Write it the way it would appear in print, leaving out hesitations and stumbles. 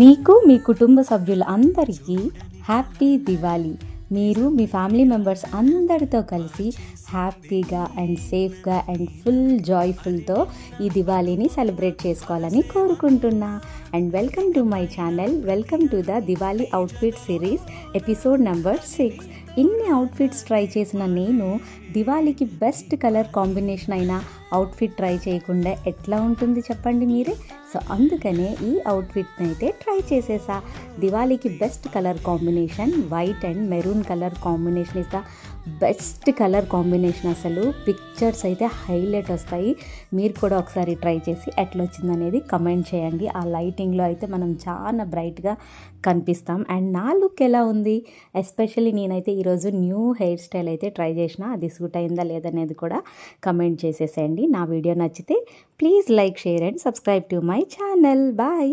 మీకు మీ కుటుంబ సభ్యులు అందరికీ హ్యాపీ దివాళీ. మీరు మీ ఫ్యామిలీ మెంబర్స్ అందరితో కలిసి హ్యాపీగా అండ్ సేఫ్గా అండ్ ఫుల్ జాయ్ఫుల్తో ఈ దివాళీని సెలబ్రేట్ చేసుకోవాలని కోరుకుంటున్నా. And welcome to my channel, welcome to the Diwali outfit series episode number 6. ఇన్ని అవుట్ఫిట్స్ ట్రై చేసిన నేను దివాళీకి బెస్ట్ కలర్ కాంబినేషన్ అయిన అవుట్ఫిట్ ట్రై చేయకుండా ఎట్లా ఉంటుంది చెప్పండి మీరే. సో అందుకనే ఈ అవుట్ఫిట్ని అయితే ట్రై చేసేసా. దివాళీకి best colour combination white and maroon colour combination is the best colour combination. అసలు పిక్చర్స్ అయితే హైలైట్ వస్తాయి. మీరు కూడా ఒకసారి ట్రై చేసి ఎట్లా వచ్చిందనేది కమెంట్ చేయండి. ఆ లైటింగ్లో అయితే మనం చాలా బ్రైట్గా కనిపిస్తాం. అండ్ నా లుక్ ఎలా ఉంది, ఎస్పెషల్లీ నేనైతే ఈరోజు న్యూ హెయిర్ స్టైల్ అయితే ట్రై చేసిన, అది సూట్ అయిందా లేదనేది కూడా కమెంట్ చేసేసేయండి. నా వీడియో నచ్చితే please like, share and subscribe to my channel. Bye.